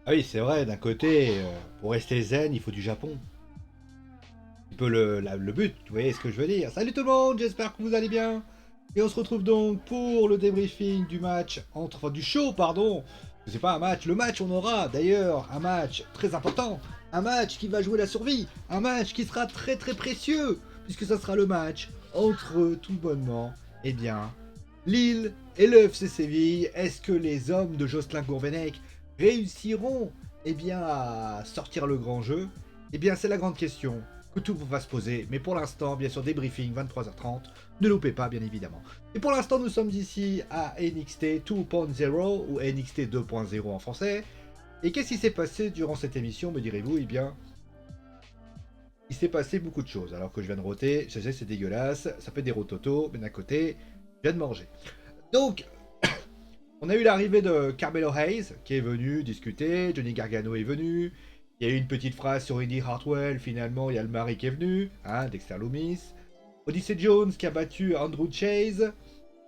Ah oui, c'est vrai, d'un côté, pour rester zen, il faut du Japon. C'est un peu le but, vous voyez ce que je veux dire. Salut tout le monde, j'espère que vous allez bien. Et on se retrouve donc pour le débriefing du match enfin du show, pardon. C'est pas un match, le match on aura d'ailleurs un match très important, un match qui va jouer la survie, un match qui sera très très précieux, puisque ça sera le match entre tout bonnement, eh bien, Lille et le FC Séville. Est-ce que les hommes de Jocelyn Gourvenec réussiront bien à sortir le grand jeu? Eh bien, c'est la grande question que tout va se poser. Mais pour l'instant, bien sûr, débriefing 23h30. Ne loupez pas, bien évidemment. Et pour l'instant, nous sommes ici à NXT 2.0 ou NXT 2.0 en français. Et qu'est-ce qui s'est passé durant cette émission, me direz-vous? Eh bien, il s'est passé beaucoup de choses. Alors que je viens de roter, je sais, c'est dégueulasse, ça fait des rototos, mais d'un côté, je viens de manger. Donc, on a eu l'arrivée de Carmelo Hayes qui est venu discuter, Johnny Gargano est venu, il y a eu une petite phrase sur Indy Hartwell, finalement il y a le mari qui est venu, hein, Dexter Loomis, Odyssey Jones qui a battu Andrew Chase,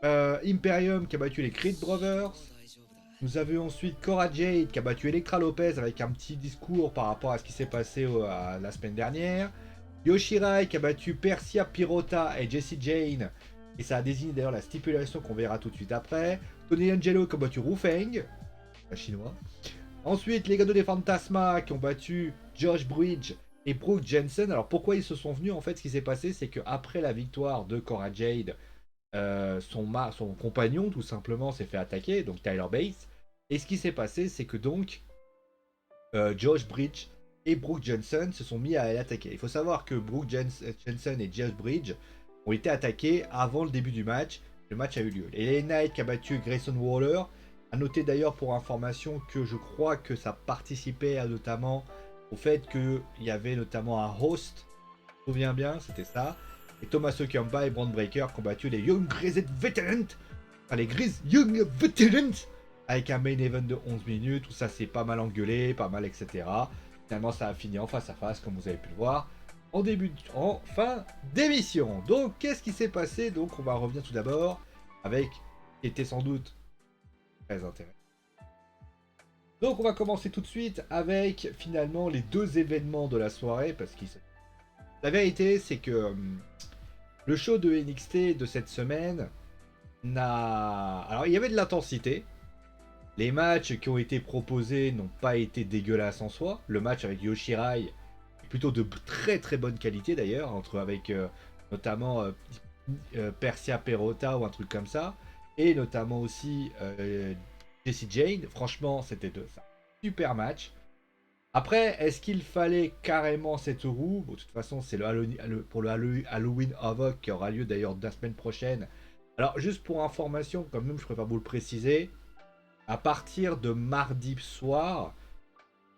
Imperium qui a battu les Creed Brothers, nous avions ensuite Cora Jade qui a battu Elektra Lopez avec un petit discours par rapport à ce qui s'est passé la semaine dernière, Yoshirai qui a battu Persia Pirota et Jessie Jane, et ça a désigné d'ailleurs la stipulation qu'on verra tout de suite après. Tony Angelo qui a battu Ru Feng, un chinois. Ensuite, les Legado des Fantasma qui ont battu Josh Bridge et Brooke Jensen. Alors pourquoi ils se sont venus? En fait, ce qui s'est passé, c'est qu'après la victoire de Cora Jade, son compagnon, tout simplement, s'est fait attaquer, donc Tyler Bates. Et ce qui s'est passé, c'est que donc Josh Bridge et Brooke Jensen se sont mis à l'attaquer. Il faut savoir que Brooke Jensen et Josh Bridge ont été attaqués avant le début du match. Le match a eu lieu. Et LA Knight qui a battu Grayson Waller. A noté d'ailleurs pour information que je crois que ça participait notamment au fait qu'il y avait notamment un host. Je me souviens bien, c'était ça. Et Tommaso Ciampa et Braun Breaker qui ont battu les Young Grizzled Veterans. Enfin, les Grizz Young Veterans avec un main event de 11 minutes où ça s'est pas mal engueulé, pas mal, etc. Finalement, ça a fini en face à face, comme vous avez pu le voir, en fin d'émission. Donc, qu'est-ce qui s'est passé? Donc, on va revenir tout d'abord avec ce qui était sans doute très intéressant. Donc, on va commencer tout de suite avec finalement les deux événements de la soirée, parce que la vérité, c'est que le show de NXT de cette semaine n'a. Alors, il y avait de l'intensité. Les matchs qui ont été proposés n'ont pas été dégueulasses en soi. Le match avec Yoshirai est plutôt de très très bonne qualité d'ailleurs, avec notamment Persia Perota ou un truc comme ça, et notamment aussi Jessie Jane. Franchement, c'était un super match. Après, est-ce qu'il fallait carrément cette roue? Bon, de toute façon, c'est pour le Halloween Havoc qui aura lieu d'ailleurs la semaine prochaine. Alors, juste pour information, quand même, je préfère vous le préciser, à partir de mardi soir,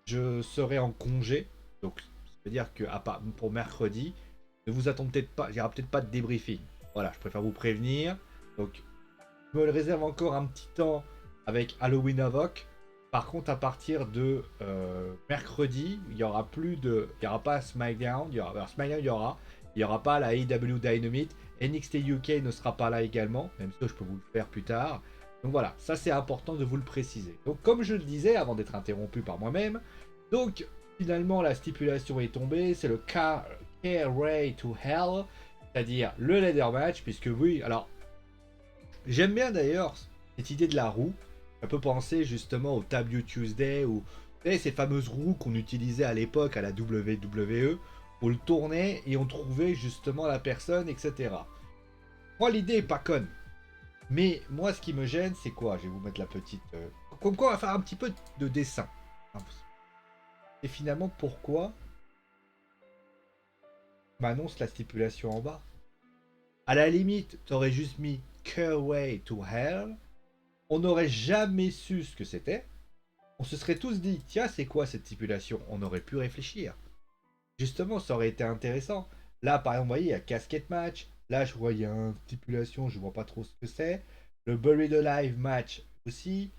je serai en congé. Donc, ça veut dire que pour mercredi, ne vous attendez peut-être pas, il n'y aura peut-être pas de débriefing. Voilà, je préfère vous prévenir. Donc, je me le réserve encore un petit temps avec Halloween Havoc. Par contre, à partir de mercredi, il y aura plus de, il y aura pas SmackDown. SmackDown, il y aura pas la AEW Dynamite. NXT UK ne sera pas là également, même si je peux vous le faire plus tard. Donc voilà, ça c'est important de vous le préciser. Donc comme je le disais avant d'être interrompu par moi-même, donc finalement la stipulation est tombée, c'est le Ray to Hell, c'est-à-dire le ladder match, puisque oui, alors j'aime bien d'ailleurs cette idée de la roue. Ça peut penser justement au W Tuesday ou ces fameuses roues qu'on utilisait à l'époque à la WWE. On le tournait et on trouvait justement la personne, etc. Moi, l'idée est pas conne. Mais moi, ce qui me gêne, c'est quoi? Je vais vous mettre la petite. Comme quoi, on va faire un petit peu de dessin. Et finalement, pourquoi m'annonce la stipulation en bas? À la limite, t'aurais juste mis Way to Hell. On n'aurait jamais su ce que c'était. On se serait tous dit, tiens, c'est quoi cette stipulation? On aurait pu réfléchir. Justement, ça aurait été intéressant. Là, par exemple, vous voyez, il y a casquette match. Là, je vois, il y a une stipulation, je vois pas trop ce que c'est. Le Buried Alive match aussi.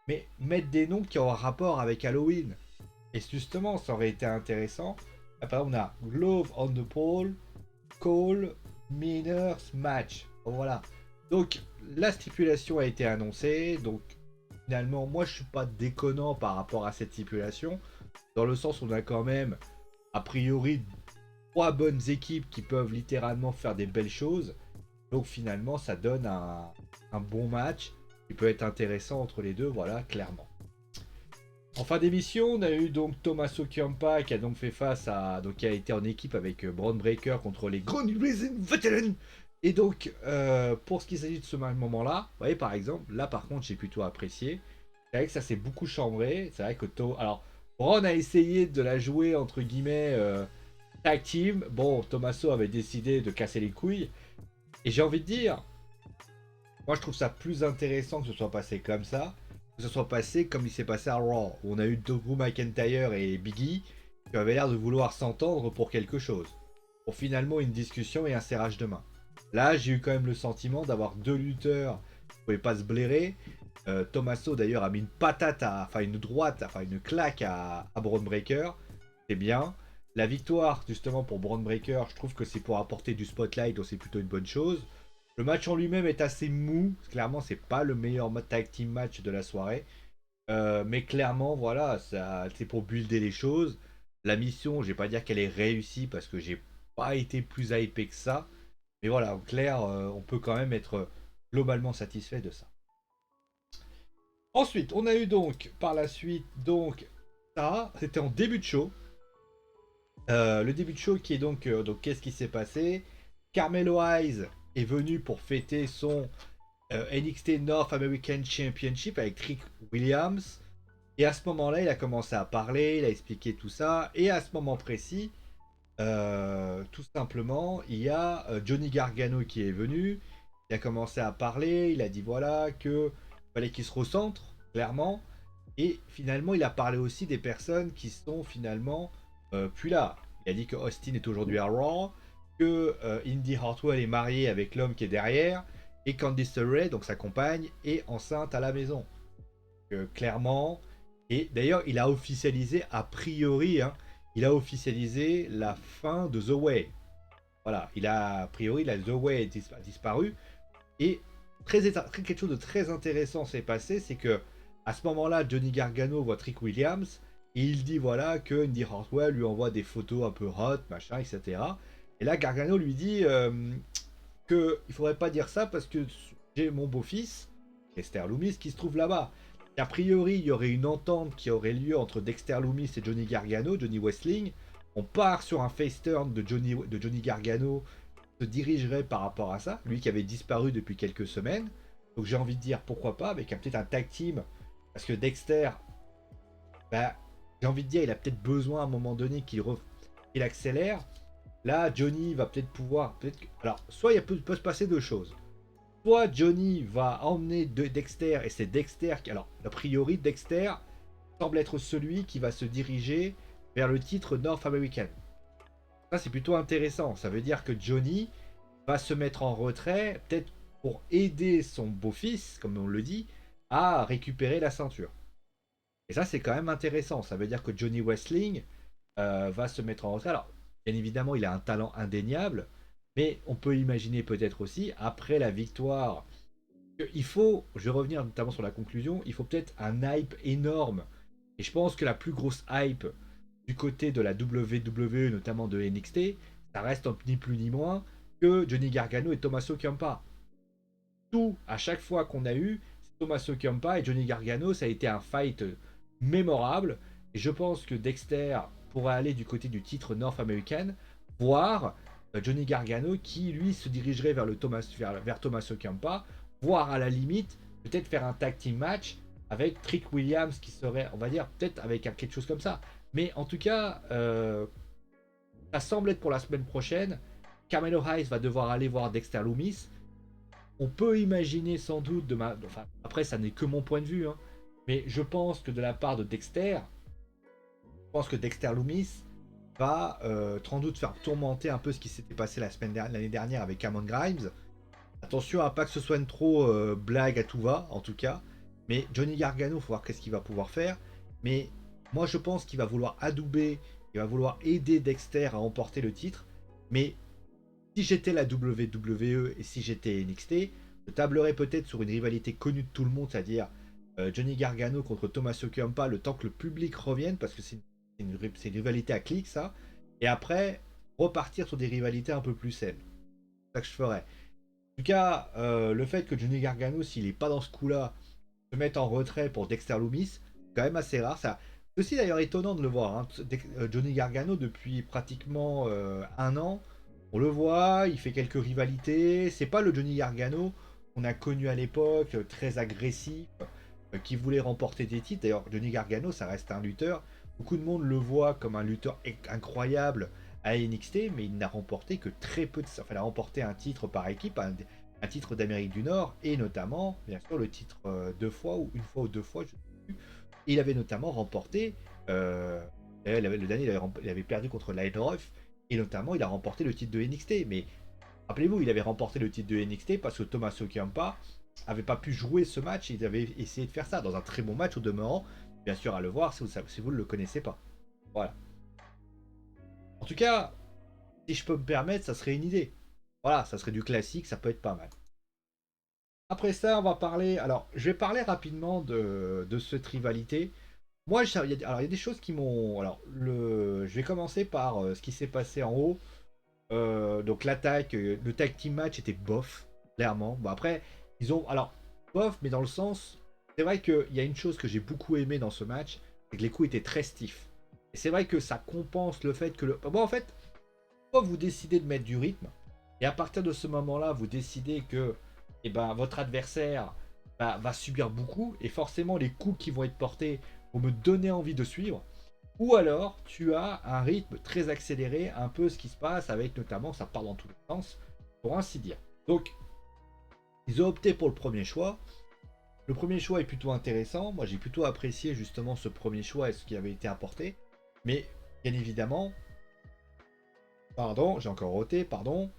Mais mettre des noms qui ont un rapport avec Halloween. Et justement, ça aurait été intéressant. Là, par exemple, on a Glove on the Pole, Call, Miners match. Voilà. Donc, la stipulation a été annoncée. Donc, finalement, moi je suis pas déconnant par rapport à cette stipulation, dans le sens où on a quand même, a priori, trois bonnes équipes qui peuvent littéralement faire des belles choses. Donc finalement, ça donne un bon match qui peut être intéressant entre les deux, voilà, clairement. En fin d'émission, on a eu donc Tommaso Ciampa qui a donc fait face à. Donc qui a été en équipe avec Braun Breaker contre les Grand Risen Veterans. Et donc, pour ce qui s'agit de ce moment-là, vous voyez par exemple, là par contre, j'ai plutôt apprécié. C'est vrai que ça s'est beaucoup chambré. C'est vrai que. Alors, Braun a essayé de la jouer entre guillemets tag team. Bon, Tommaso avait décidé de casser les couilles. Et j'ai envie de dire, moi, je trouve ça plus intéressant que ce soit passé comme ça, que ce soit passé comme il s'est passé à Raw, où on a eu Drew McIntyre et Biggie qui avaient l'air de vouloir s'entendre pour quelque chose. Pour finalement une discussion et un serrage de main. Là, j'ai eu quand même le sentiment d'avoir deux lutteurs qui ne pouvaient pas se blairer. Tommaso d'ailleurs a mis une patate, enfin une droite, enfin une claque à Braun Breaker. C'est bien. La victoire justement pour Braun Breaker, je trouve que c'est pour apporter du spotlight, donc c'est plutôt une bonne chose. Le match en lui-même est assez mou. Clairement, c'est pas le meilleur tag team match de la soirée. Mais clairement, voilà, c'est pour builder les choses. La mission, je vais pas dire qu'elle est réussie parce que j'ai pas été plus hypé que ça. Mais voilà, en clair, on peut quand même être globalement satisfait de ça. Ensuite, on a eu donc par la suite donc ça, c'était en début de show. Le début de show qui est donc qu'est-ce qui s'est passé? Carmelo Hayes est venu pour fêter son NXT North American Championship avec Trick Williams. Et à ce moment-là, il a commencé à parler, il a expliqué tout ça. Et à ce moment précis, tout simplement, il y a Johnny Gargano qui est venu. Il a commencé à parler, il a dit voilà que fallait qu'il se recentre, clairement. Et finalement, il a parlé aussi des personnes qui sont finalement plus là. Il a dit que Austin est aujourd'hui à Raw, que Indy Hartwell est mariée avec l'homme qui est derrière, et Candice LeRae, donc sa compagne, est enceinte à la maison. Clairement. Et d'ailleurs, il a officialisé, a priori, hein, il a officialisé la fin de The Way. Voilà, a priori, la The Way a disparu. Et quelque chose de très intéressant s'est passé, c'est que à ce moment-là, Johnny Gargano voit Trick Williams et il dit voilà que Indy Hartwell lui envoie des photos un peu hot, machin, etc. Et là, Gargano lui dit que il faudrait pas dire ça parce que j'ai mon beau-fils, Dexter Loomis, qui se trouve là-bas. Et a priori, il y aurait une entente qui aurait lieu entre Dexter Loomis et Johnny Gargano, Johnny Wrestling. On part sur un face turn de Johnny Gargano se dirigerait par rapport à ça, lui qui avait disparu depuis quelques semaines. Donc j'ai envie de dire pourquoi pas avec peut-être un tag team, parce que Dexter, bah, j'ai envie de dire il a peut-être besoin à un moment donné qu'il accélère. Là, Johnny va peut-être pouvoir, alors soit il peut se passer deux choses. Soit Johnny va emmener Dexter et c'est Dexter qui, alors a priori Dexter semble être celui qui va se diriger vers le titre North American. Ça, c'est plutôt intéressant. Ça veut dire que Johnny va se mettre en retrait, peut-être pour aider son beau-fils, comme on le dit, à récupérer la ceinture. Et ça, c'est quand même intéressant. Ça veut dire que Johnny Wrestling va se mettre en retrait. Alors, bien évidemment, il a un talent indéniable, mais on peut imaginer peut-être aussi, après la victoire, il faut, je vais revenir notamment sur la conclusion, il faut peut-être un hype énorme. Et je pense que la plus grosse hype du côté de la WWE, notamment de NXT, ça reste ni plus ni moins que Johnny Gargano et Tommaso Ciampa. Tout, à chaque fois qu'on a eu, Tommaso Ciampa et Johnny Gargano, ça a été un fight mémorable. Et je pense que Dexter pourrait aller du côté du titre North American, voire Johnny Gargano qui, lui, se dirigerait vers Tommaso Ciampa, voire à la limite, peut-être faire un tag team match avec Trick Williams qui serait, on va dire, peut-être avec quelque chose comme ça. Mais en tout cas, ça semble être pour la semaine prochaine. Carmelo Hayes va devoir aller voir Dexter Loomis. On peut imaginer sans doute, enfin, après ça n'est que mon point de vue, hein, mais je pense que de la part de Dexter, je pense que Dexter Loomis va sans doute faire tourmenter un peu ce qui s'était passé l'année dernière avec Cameron Grimes. Attention à pas que ce soit une trop blague à tout va, en tout cas. Mais Johnny Gargano, il faut voir qu'est-ce qu'il va pouvoir faire. Mais moi, je pense qu'il va vouloir adouber, il va vouloir aider Dexter à emporter le titre. Mais si j'étais la WWE et si j'étais NXT, je tablerais peut-être sur une rivalité connue de tout le monde, c'est-à-dire Johnny Gargano contre Tommaso Ciampa, le temps que le public revienne, parce que c'est une rivalité à clics, ça. Et après, repartir sur des rivalités un peu plus saines. C'est ça que je ferais. En tout cas, le fait que Johnny Gargano, s'il n'est pas dans ce coup-là, se mette en retrait pour Dexter Lumis, c'est quand même assez rare. C'est aussi d'ailleurs étonnant de le voir. Hein. Johnny Gargano, depuis pratiquement un an, on le voit, il fait quelques rivalités. C'est pas le Johnny Gargano qu'on a connu à l'époque, très agressif, qui voulait remporter des titres. D'ailleurs, Johnny Gargano, ça reste un lutteur. Beaucoup de monde le voit comme un lutteur incroyable à NXT, mais il n'a remporté que très peu de ça. Enfin, il a remporté un titre par équipe, un titre d'Amérique du Nord, et notamment, bien sûr, le titre deux fois, ou une fois ou deux fois, je ne sais plus. Il avait notamment remporté, le dernier, il avait perdu contre Lionel Ruff, et notamment, il a remporté le titre de NXT. Mais rappelez-vous, il avait remporté le titre de NXT parce que Tommaso Ciampa avait pas pu jouer ce match. Il avait essayé de faire ça dans un très bon match au demeurant. Bien sûr, à le voir si vous ne le connaissez pas. Voilà. En tout cas, si je peux me permettre, ça serait une idée. Voilà, ça serait du classique, ça peut être pas mal. Après ça, on va parler. Alors, je vais parler rapidement de cette rivalité. Moi, alors, il y a des choses qui m'ont. Alors, je vais commencer par ce qui s'est passé en haut. Donc l'attaque, le tag team match était bof, clairement. Bon après, ils ont, alors bof, mais dans le sens, c'est vrai qu'il y a une chose que j'ai beaucoup aimé dans ce match, c'est que les coups étaient très stiffs. Et c'est vrai que ça compense le fait que bon en fait, soit vous décidez de mettre du rythme, et à partir de ce moment-là, vous décidez que, eh ben, votre adversaire va subir beaucoup, et forcément les coups qui vont être portés vont me donner envie de suivre. Ou alors, tu as un rythme très accéléré, un peu ce qui se passe avec notamment, ça part dans tous les sens, pour ainsi dire. Donc, ils ont opté pour le premier choix. Le premier choix est plutôt intéressant. Moi, j'ai plutôt apprécié justement ce premier choix et ce qui avait été apporté. Mais, bien évidemment, pardon, j'ai encore roté, pardon.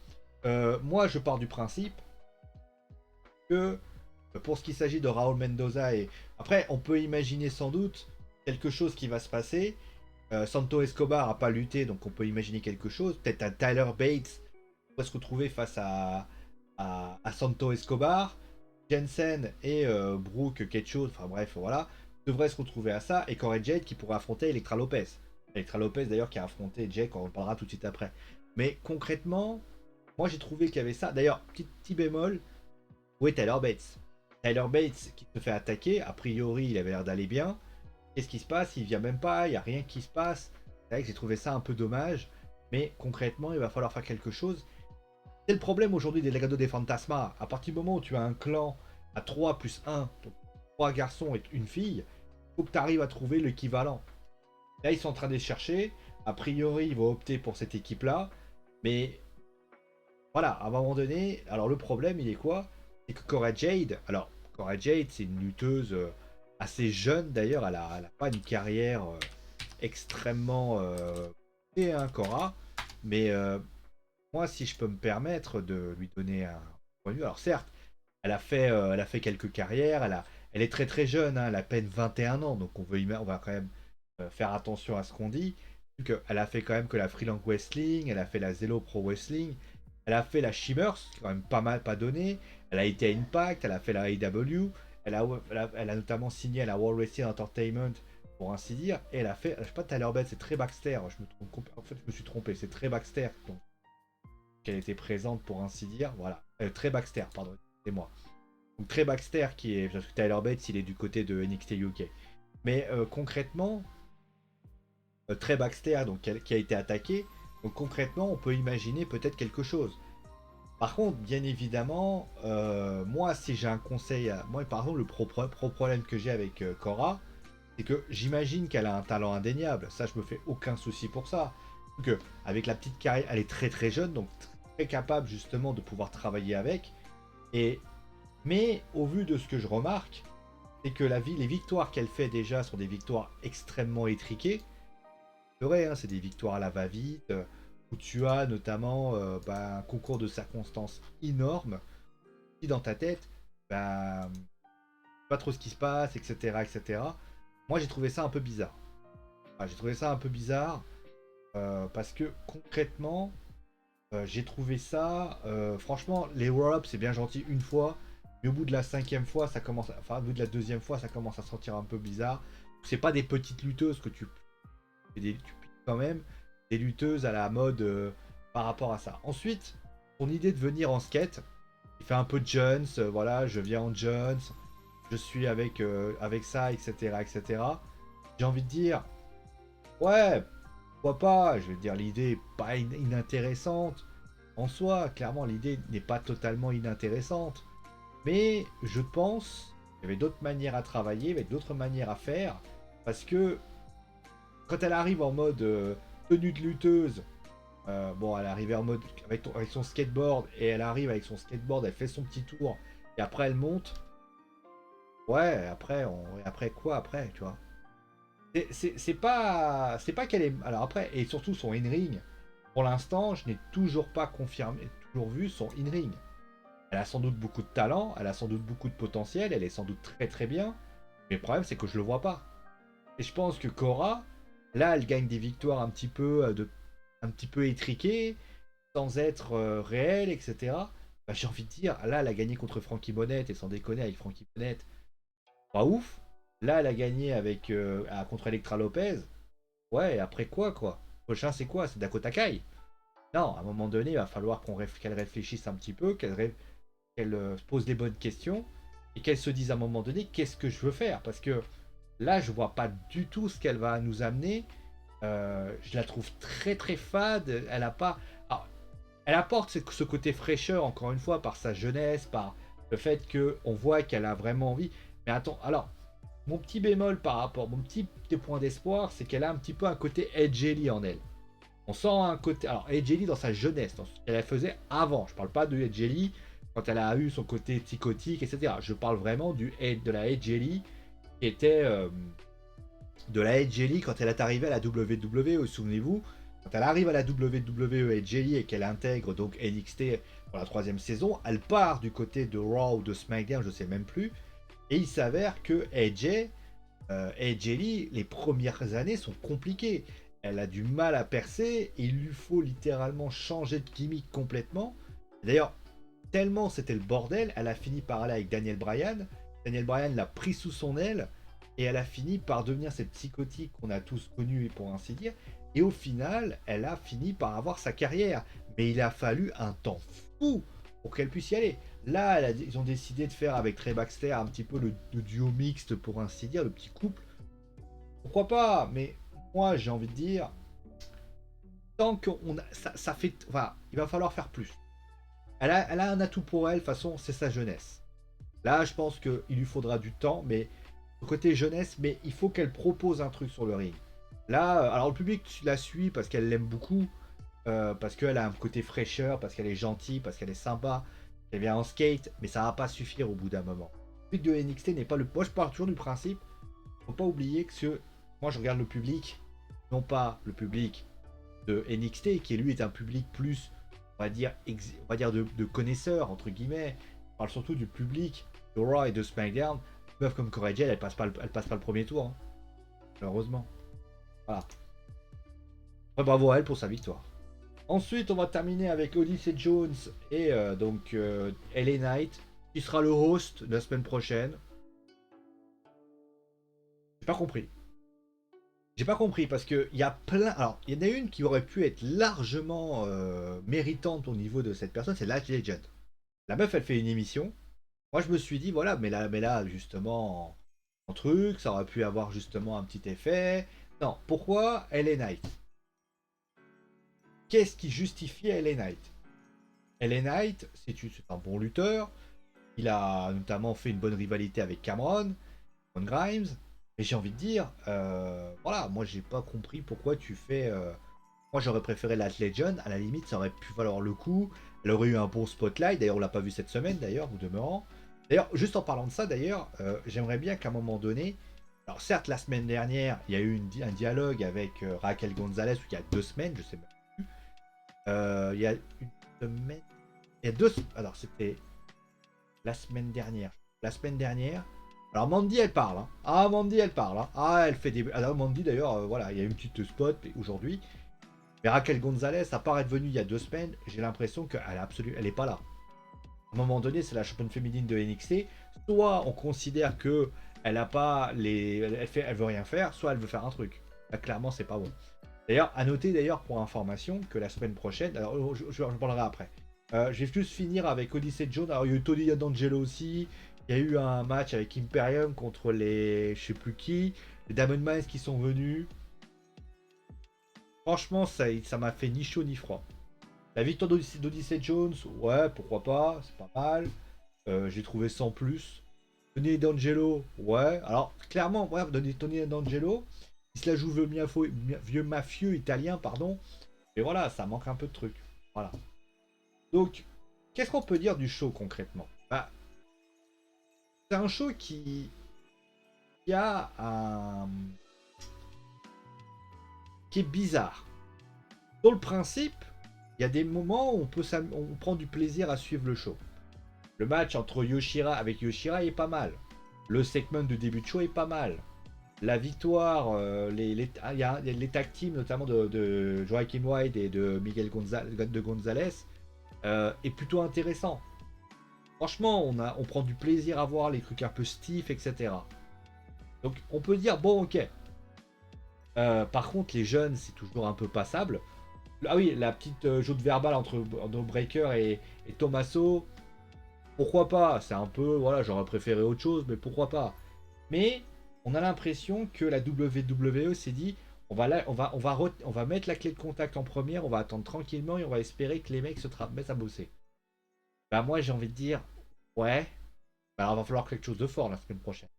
Moi, je pars du principe que pour ce qui s'agit de Raúl Mendoza, et après, on peut imaginer sans doute quelque chose qui va se passer. Santo Escobar n'a pas lutté, donc on peut imaginer quelque chose. Peut-être un Tyler Bates pourrait se retrouver face à Santo Escobar. Jensen et Brooke, quelque chose, enfin bref, voilà, devraient se retrouver à ça. Et Corey Jade qui pourrait affronter Elektra Lopez. Elektra Lopez d'ailleurs qui a affronté Jake, on en parlera tout de suite après. Mais concrètement, moi j'ai trouvé qu'il y avait ça. D'ailleurs, petit bémol, où est Tyler Bates? Tyler Bates qui se fait attaquer, a priori il avait l'air d'aller bien. Qu'est-ce qui se passe? Il vient même pas, il n'y a rien qui se passe. C'est vrai que j'ai trouvé ça un peu dommage, mais concrètement, il va falloir faire quelque chose. C'est le problème aujourd'hui des Legado des Fantasma. À partir du moment où tu as un clan à 3 plus 1, donc 3 garçons et une fille, il faut que tu arrives à trouver l'équivalent. Là, ils sont en train de les chercher. A priori, ils vont opter pour cette équipe-là. Mais voilà, à un moment donné, alors le problème, il est quoi? C'est que Cora Jade, alors Cora Jade, c'est une lutteuse assez jeune d'ailleurs, elle a pas une carrière extrêmement poussée, hein, Cora, mais moi, si je peux me permettre de lui donner un point de vue, alors certes, elle a fait quelques carrières, elle est très très jeune, hein, elle a à peine 21 ans, donc on va quand même faire attention à ce qu'on dit. Elle a fait quand même que la Freelance Wrestling, elle a fait la Zelo Pro Wrestling, elle a fait la Shimmers, qui est quand même pas mal pas donné. Elle a été à Impact, elle a fait la AEW, elle a notamment signé à la World Wrestling Entertainment, pour ainsi dire. Et elle a fait, je sais pas, Tyler Bates, c'est très Baxter, je me trompe, en fait je me suis trompé, c'est très Baxter, donc qu'elle était présente pour ainsi dire, voilà. Très Baxter, pardon, c'est moi. Donc très Baxter qui est, parce que Tyler Bates il est du côté de NXT UK. Mais concrètement, Trey Baxter donc, qui a été attaqué. Donc concrètement, on peut imaginer peut-être quelque chose. Par contre, bien évidemment, moi, si j'ai un conseil, moi, par exemple, le problème que j'ai avec Cora, c'est que j'imagine qu'elle a un talent indéniable. Ça, je me fais aucun souci pour ça. Donc, avec la petite carrière, elle est très très jeune, donc très capable justement de pouvoir travailler avec. Et mais au vu de ce que je remarque, c'est que les victoires qu'elle fait déjà sont des victoires extrêmement étriquées. C'est vrai, hein, c'est des victoires à la va-vite, où tu as notamment un concours de circonstances énorme, qui dans ta tête, bah, pas trop ce qui se passe, etc. etc. Moi j'ai trouvé ça un peu bizarre. J'ai trouvé ça un peu bizarre, parce que concrètement, j'ai trouvé ça, franchement, les roll-ups c'est bien gentil une fois, Mais au bout de la 5e fois, ça commence, enfin, au bout de la 2e fois, ça commence à sentir un peu bizarre. C'est pas des petites lutteuses que tu piques quand même, des lutteuses à la mode par rapport à ça. Ensuite, ton idée de venir en skate, il fait un peu de Jones, voilà, je viens en Jones, je suis avec ça, etc., etc. J'ai envie de dire, ouais, pourquoi pas, je veux dire, l'idée est pas inintéressante en soi, clairement, l'idée n'est pas totalement inintéressante. Mais je pense qu'il y avait d'autres manières à travailler, avec d'autres manières à faire, parce que quand elle arrive en mode tenue de lutteuse, bon, elle arrive en mode avec son skateboard, et elle arrive avec son skateboard, elle fait son petit tour, et après elle monte. Ouais, après quoi après, tu vois. C'est pas qu'elle est. Alors après, et surtout son in-ring, pour l'instant, je n'ai toujours pas confirmé, toujours vu son in-ring. Elle a sans doute beaucoup de talent, elle a sans doute beaucoup de potentiel, elle est sans doute très très bien. Mais le problème, c'est que je le vois pas. Et je pense que Cora, là, elle gagne des victoires un petit peu étriquées, sans être réelles, etc. Bah, j'ai envie de dire, là, elle a gagné contre Frankie Bonnett, et sans déconner, avec Frankie Bonnett, pas ouf. Là, elle a gagné contre Electra Lopez. Ouais, et après quoi, quoi? Prochain, c'est quoi? C'est Dakota Kai. Non, à un moment donné, il va falloir qu'elle réfléchisse un petit peu, qu'elle se pose les bonnes questions et qu'elle se dise à un moment donné qu'est-ce que je veux faire. Parce que là, je vois pas du tout ce qu'elle va nous amener. Je la trouve très très fade. Elle a pas. Alors, elle apporte ce côté fraîcheur, encore une fois, par sa jeunesse, par le fait qu'on voit qu'elle a vraiment envie. Mais attends, alors, mon petit bémol par rapport, mon petit point d'espoir, c'est qu'elle a un petit peu un côté Edge Ellie en elle. On sent un côté. Alors, Edge Ellie dans sa jeunesse, dans ce qu'elle faisait avant. Je parle pas de Edge Ellie quand elle a eu son côté psychotique, etc. Je parle vraiment de la Edge Ellie qui était. De la Edge Ellie quand elle est arrivée à la WWE, souvenez-vous. Quand elle arrive à la WWE Edge Ellie et qu'elle intègre donc NXT pour la 3e saison, elle part du côté de Raw ou de SmackDown, je sais même plus. Et il s'avère que Edge Ellie, les premières années sont compliquées. Elle a du mal à percer et il lui faut littéralement changer de gimmick complètement. D'ailleurs, tellement c'était le bordel, elle a fini par aller avec Daniel Bryan. Daniel Bryan l'a pris sous son aile et elle a fini par devenir cette psychotique qu'on a tous connue, pour ainsi dire. Et au final, elle a fini par avoir sa carrière. Mais il a fallu un temps fou pour qu'elle puisse y aller. Là, ils ont décidé de faire avec Trey Baxter un petit peu le duo mixte, pour ainsi dire, le petit couple. Pourquoi pas? Mais moi, j'ai envie de dire, tant qu'on a, ça fait, enfin, il va falloir faire plus. Elle a un atout pour elle, de toute façon, c'est sa jeunesse. Là, je pense qu'il lui faudra du temps, mais côté jeunesse, mais il faut qu'elle propose un truc sur le ring. Là, alors le public la suit parce qu'elle l'aime beaucoup, parce qu'elle a un côté fraîcheur, parce qu'elle est gentille, parce qu'elle est sympa, qu'elle vient en skate, mais ça va pas suffire au bout d'un moment. Le public de NXT n'est pas le. Moi, je pars toujours du principe, faut pas oublier que moi, je regarde le public, non pas le public de NXT, qui lui est un public plus, on va dire de connaisseurs, entre guillemets. Je parle surtout du public de Raw et de SmackDown. Une meuf comme Corey Jade, elle passe pas le premier tour, hein, malheureusement. Voilà. Après, bravo à elle pour sa victoire. Ensuite, on va terminer avec Odyssey Jones et donc LA Knight, qui sera le host de la semaine prochaine. J'ai pas compris. J'ai pas compris parce que il y a plein. Alors, il y en a une qui aurait pu être largement méritante au niveau de cette personne, c'est Lash Legend. La meuf, elle fait une émission. Moi, je me suis dit, voilà, mais là justement, en truc, ça aurait pu avoir justement un petit effet. Non, pourquoi LA Knight? Qu'est-ce qui justifie LA Knight? LA Knight, c'est un bon lutteur. Il a notamment fait une bonne rivalité avec Cameron Grimes. Mais j'ai envie de dire, voilà, moi j'ai pas compris pourquoi tu fais. Moi j'aurais préféré la Legend, à la limite ça aurait pu valoir le coup. Elle aurait eu un bon spotlight, d'ailleurs on l'a pas vu cette semaine d'ailleurs, ou demeurant. D'ailleurs, juste en parlant de ça d'ailleurs, j'aimerais bien qu'à un moment donné. Alors certes la semaine dernière, il y a eu un dialogue avec Raquel Gonzalez, il y a 2 semaines, je sais même plus. Il y a une semaine. Il y a alors c'était la semaine dernière. La semaine dernière. Alors Mandy elle parle. Hein. Ah Mandy elle parle. Hein. Ah elle fait des. Alors Mandy d'ailleurs, voilà, il y a une petite spot aujourd'hui. Mais Raquel Gonzalez, à part être venue il y a 2 semaines, j'ai l'impression qu'elle est absolument. Elle est pas là. À un moment donné, c'est la championne féminine de NXT. Soit on considère que elle a pas les, elle veut rien faire, soit elle veut faire un truc. Là, clairement, c'est pas bon. D'ailleurs, à noter d'ailleurs pour information que la semaine prochaine, alors je parlerai après. Je vais juste finir avec Odyssey Jones. Alors il y a eu Tony D'Angelo aussi. Il y a eu un match avec Imperium contre les je sais plus qui, les Diamond Mines qui sont venus. Franchement, ça m'a fait ni chaud ni froid. La victoire d'Odyssey Jones, ouais, pourquoi pas, c'est pas mal. J'ai trouvé sans plus. Tony D'Angelo, ouais. Alors, clairement, ouais, Tony D'Angelo, il se la joue vieux mafieux italien, pardon. Et voilà, ça manque un peu de trucs. Voilà. Donc, qu'est-ce qu'on peut dire du show concrètement? Bah, c'est un show qui a un. Qui est bizarre. Dans le principe, il y a des moments où on prend du plaisir à suivre le show. Le match entre Yoshira est pas mal. Le segment de début de show est pas mal. La victoire, il y a les tag teams notamment de Joaquin White et de Miguel Gonzalez est plutôt intéressant. Franchement, on prend du plaisir à voir les trucs un peu stiff, etc. Donc on peut dire, bon ok. Par contre, les jeunes, c'est toujours un peu passable. Ah oui, la petite jeu de verbal entre Breaker et Tommaso, pourquoi pas? C'est un peu, voilà, j'aurais préféré autre chose, mais pourquoi pas? Mais on a l'impression que la WWE s'est dit, on va mettre la clé de contact en première, on va attendre tranquillement et on va espérer que les mecs se mettent à bosser. Bah moi j'ai envie de dire, ouais, bah alors il va falloir quelque chose de fort la semaine prochaine.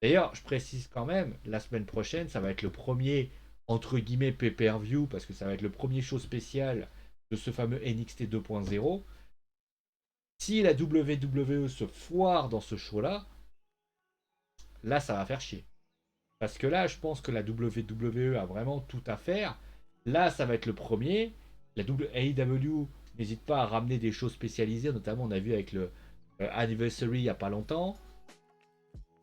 D'ailleurs, je précise quand même, la semaine prochaine, ça va être le premier, entre guillemets, pay-per-view, parce que ça va être le premier show spécial de ce fameux NXT 2.0. Si la WWE se foire dans ce show-là, là, ça va faire chier. Parce que là, je pense que la WWE a vraiment tout à faire. Là, ça va être le premier. La AEW n'hésite pas à ramener des choses spécialisées, notamment on a vu avec le Anniversary il n'y a pas longtemps.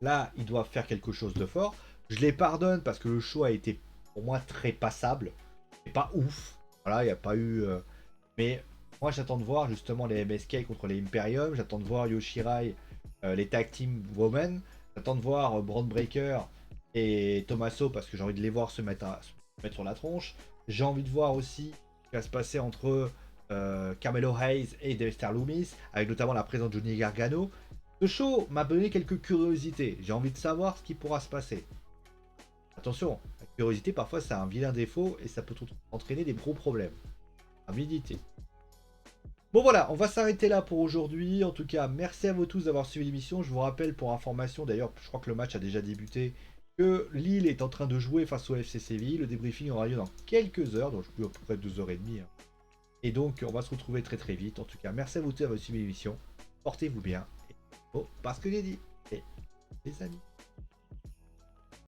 Là, ils doivent faire quelque chose de fort. Je les pardonne parce que le show a été pour moi très passable. C'est pas ouf. Voilà, il n'y a pas eu. Mais moi, j'attends de voir justement les MSK contre les Imperium. J'attends de voir Yoshirai, les Tag Team Women. J'attends de voir Braun Breaker et Tommaso parce que j'ai envie de les voir se mettre sur la tronche. J'ai envie de voir aussi ce qui va se passer entre Carmelo Hayes et Dexter Loomis, avec notamment la présence de Johnny Gargano. Ce show m'a donné quelques curiosités. J'ai envie de savoir ce qui pourra se passer. Attention, la curiosité parfois c'est un vilain défaut et ça peut entraîner des gros problèmes. À méditer. Bon voilà, on va s'arrêter là pour aujourd'hui. En tout cas, merci à vous tous d'avoir suivi l'émission. Je vous rappelle pour information, d'ailleurs, je crois que le match a déjà débuté, que Lille est en train de jouer face au FC Séville. Le débriefing aura lieu dans quelques heures, donc je peux à peu près 2h30. Hein. Et donc, on va se retrouver très très vite. En tout cas, merci à vous tous d'avoir suivi l'émission. Portez-vous bien. Et parce que j'ai dit. Et les amis.